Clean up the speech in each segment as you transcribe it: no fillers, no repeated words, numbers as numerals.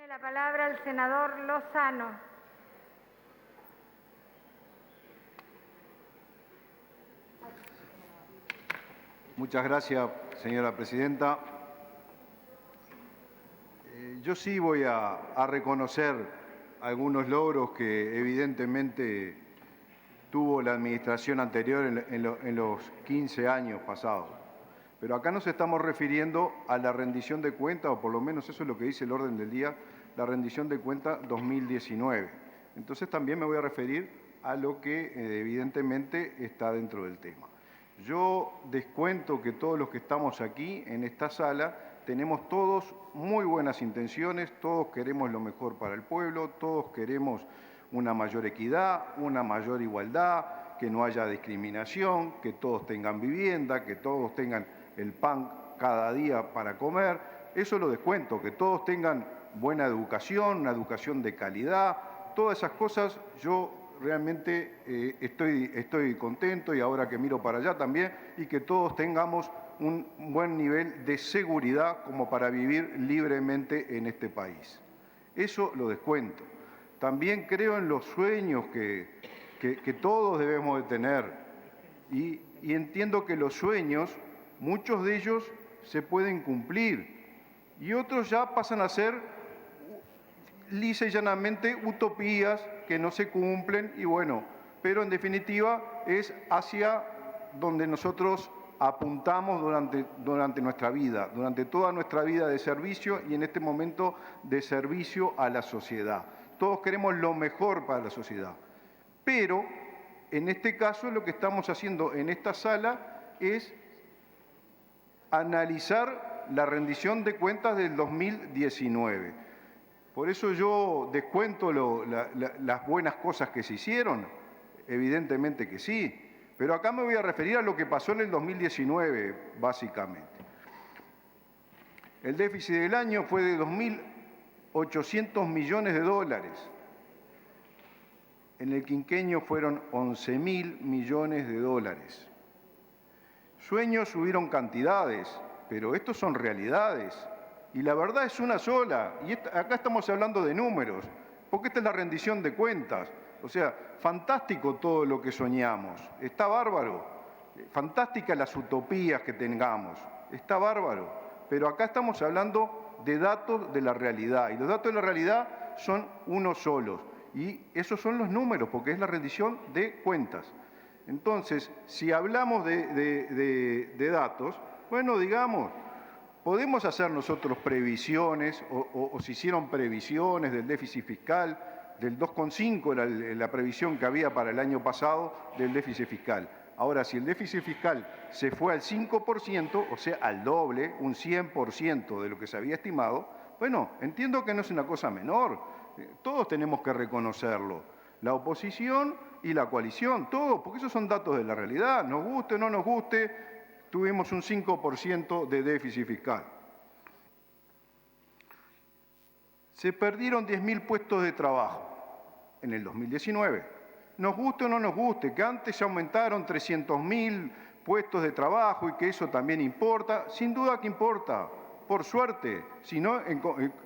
Tiene la palabra el senador Lozano. Muchas gracias, señora presidenta. Yo sí voy a reconocer algunos logros que evidentemente tuvo la administración anterior en los 15 años pasados. Pero acá nos estamos refiriendo a la rendición de cuentas, o por lo menos eso es lo que dice el orden del día, la rendición de cuentas 2019. Entonces también me voy a referir a lo que evidentemente está dentro del tema. Yo descuento que todos los que estamos aquí en esta sala tenemos todos muy buenas intenciones, todos queremos lo mejor para el pueblo, todos queremos una mayor equidad, una mayor igualdad, que no haya discriminación, que todos tengan vivienda, que todos tengan el pan cada día para comer. Eso lo descuento, que todos tengan buena educación, una educación de calidad, todas esas cosas yo realmente estoy contento, y ahora que miro para allá también, y que todos tengamos un buen nivel de seguridad como para vivir libremente en este país. Eso lo descuento. También creo en los sueños que todos debemos de tener, y entiendo que los sueños, muchos de ellos se pueden cumplir y otros ya pasan a ser lisa y llanamente utopías que no se cumplen, y bueno, pero en definitiva es hacia donde nosotros apuntamos durante nuestra vida, durante toda nuestra vida de servicio, y en este momento de servicio a la sociedad. Todos queremos lo mejor para la sociedad, pero en este caso lo que estamos haciendo en esta sala es analizar la rendición de cuentas del 2019. Por eso yo descuento las buenas cosas que se hicieron, evidentemente que sí, pero acá me voy a referir a lo que pasó en el 2019, básicamente. El déficit del año fue de 2.800 millones de dólares. En el quinquenio fueron 11.000 millones de dólares. Sueños hubieron cantidades, pero estos son realidades. Y la verdad es una sola, y acá estamos hablando de números, porque esta es la rendición de cuentas. O sea, fantástico todo lo que soñamos, está bárbaro, fantásticas las utopías que tengamos, está bárbaro, pero acá estamos hablando de datos de la realidad, y los datos de la realidad son unos solos, y esos son los números, porque es la rendición de cuentas. Entonces, si hablamos de datos, bueno, digamos, podemos hacer nosotros previsiones, o se hicieron previsiones del déficit fiscal, del 2,5 era la previsión que había para el año pasado del déficit fiscal. Ahora, si el déficit fiscal se fue al 5%, o sea, al doble, un 100% de lo que se había estimado, bueno, entiendo que no es una cosa menor, todos tenemos que reconocerlo, la oposición y la coalición, todos, porque esos son datos de la realidad, nos guste o no nos guste, tuvimos un 5% de déficit fiscal. Se perdieron 10.000 puestos de trabajo en el 2019. Nos guste o no nos guste, que antes se aumentaron 300.000 puestos de trabajo y que eso también importa, sin duda que importa, por suerte, si no,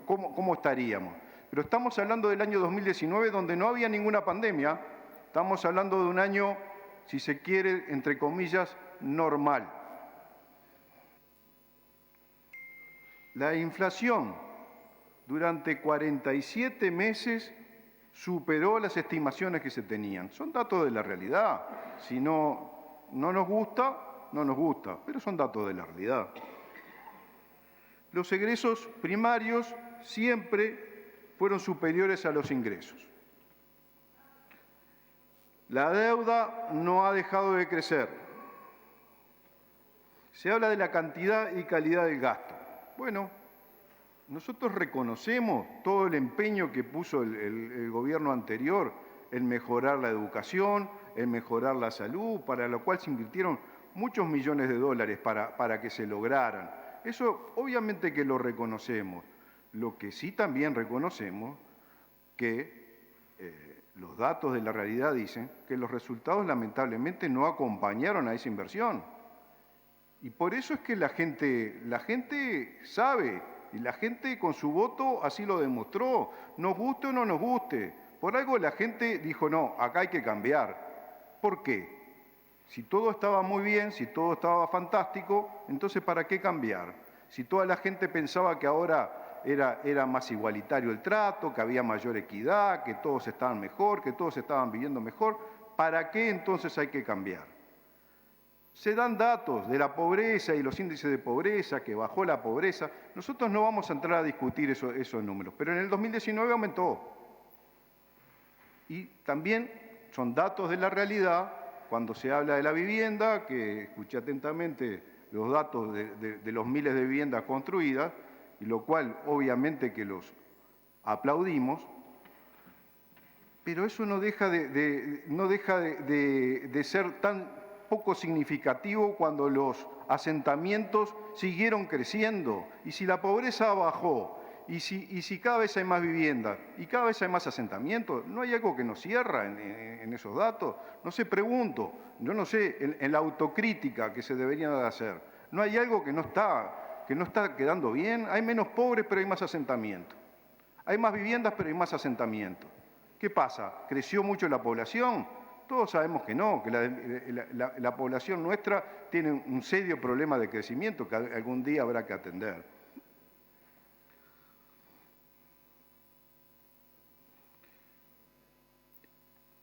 ¿cómo estaríamos? Pero estamos hablando del año 2019, donde no había ninguna pandemia, estamos hablando de un año, si se quiere, entre comillas, normal. La inflación durante 47 meses superó las estimaciones que se tenían. Son datos de la realidad. Si no nos gusta, no nos gusta, pero son datos de la realidad. Los egresos primarios siempre fueron superiores a los ingresos. La deuda no ha dejado de crecer. Se habla de la cantidad y calidad del gasto. Bueno, nosotros reconocemos todo el empeño que puso el gobierno anterior en mejorar la educación, en mejorar la salud, para lo cual se invirtieron muchos millones de dólares para que se lograran. Eso obviamente que lo reconocemos. Lo que sí también reconocemos que los datos de la realidad dicen que los resultados lamentablemente no acompañaron a esa inversión. Y por eso es que la gente sabe Y la gente con su voto así lo demostró, nos guste o no nos guste. Por algo la gente dijo, no, acá hay que cambiar. ¿Por qué? Si todo estaba muy bien, si todo estaba fantástico, entonces ¿para qué cambiar? Si toda la gente pensaba que ahora era más igualitario el trato, que había mayor equidad, que todos estaban mejor, que todos estaban viviendo mejor, ¿para qué entonces hay que cambiar? Se dan datos de la pobreza y los índices de pobreza, que bajó la pobreza. Nosotros no vamos a entrar a discutir esos números, pero en el 2019 aumentó. Y también son datos de la realidad. Cuando se habla de la vivienda, que escuché atentamente los datos de los miles de viviendas construidas, y lo cual obviamente que los aplaudimos, pero eso no deja de ser tan poco significativo cuando los asentamientos siguieron creciendo. Y si la pobreza bajó, y si cada vez hay más viviendas y cada vez hay más asentamientos, ¿no hay algo que nos cierra en esos datos? No sé, pregunto, yo no sé, en la autocrítica que se debería de hacer, ¿no hay algo que no está quedando bien? Hay menos pobres, pero hay más asentamientos. Hay más viviendas, pero hay más asentamientos. ¿Qué pasa? ¿Creció mucho la población? Todos sabemos que no, que la población nuestra tiene un serio problema de crecimiento que algún día habrá que atender.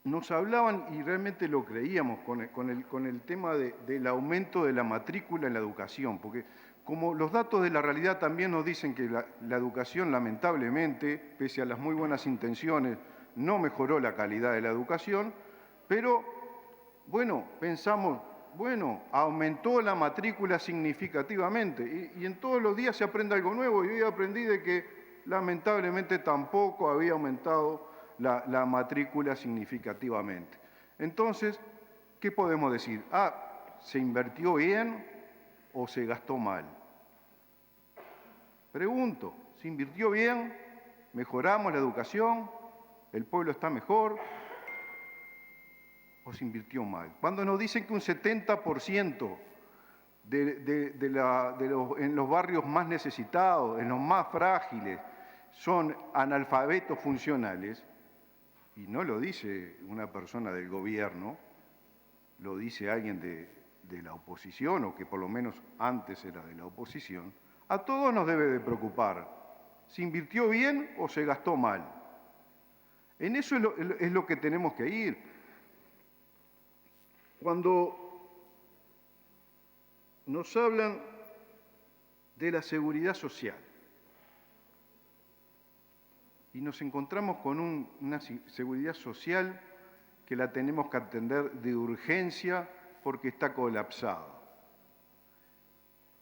Nos hablaban, y realmente lo creíamos, con el tema del aumento de la matrícula en la educación, porque como los datos de la realidad también nos dicen que la educación, lamentablemente, pese a las muy buenas intenciones, no mejoró la calidad de la educación, pero, bueno, pensamos, bueno, aumentó la matrícula significativamente, y en todos los días se aprende algo nuevo, y hoy aprendí de que, lamentablemente, tampoco había aumentado la matrícula significativamente. Entonces, ¿qué podemos decir? ¿Se invirtió bien o se gastó mal? Pregunto, ¿se invirtió bien? ¿Mejoramos la educación? ¿El pueblo está mejor? ¿O se invirtió mal? Cuando nos dicen que un 70% en los barrios más necesitados, en los más frágiles, son analfabetos funcionales, y no lo dice una persona del gobierno, lo dice alguien de la oposición, o que por lo menos antes era de la oposición, a todos nos debe de preocupar. ¿Se invirtió bien o se gastó mal? En eso es lo que tenemos que ir. Cuando nos hablan de la seguridad social, y nos encontramos con una seguridad social que la tenemos que atender de urgencia porque está colapsada.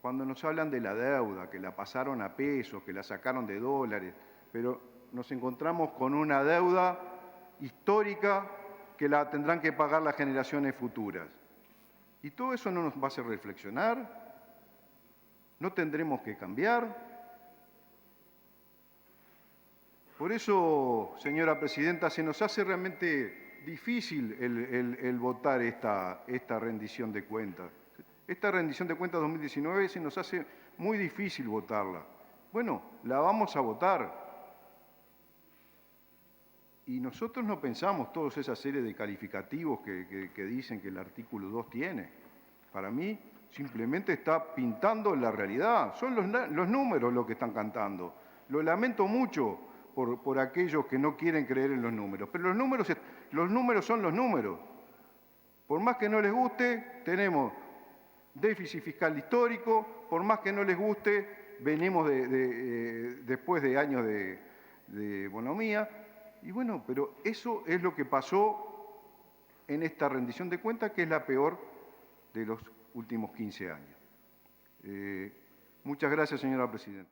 Cuando nos hablan de la deuda, que la pasaron a pesos, que la sacaron de dólares, pero nos encontramos con una deuda histórica que la tendrán que pagar las generaciones futuras. ¿Y todo eso no nos va a hacer reflexionar? ¿No tendremos que cambiar? Por eso, señora presidenta, se nos hace realmente difícil el votar esta rendición de cuentas. Esta rendición de cuentas 2019 se nos hace muy difícil votarla. Bueno, la vamos a votar. Y nosotros no pensamos toda esa serie de calificativos que dicen que el artículo 2 tiene. Para mí, simplemente está pintando la realidad. Son los números los que están cantando. Lo lamento mucho por aquellos que no quieren creer en los números. Pero los números son los números. Por más que no les guste, tenemos déficit fiscal histórico. Por más que no les guste, venimos después de años de bonomía. Y bueno, pero eso es lo que pasó en esta rendición de cuentas, que es la peor de los últimos 15 años. Muchas gracias, señora presidenta.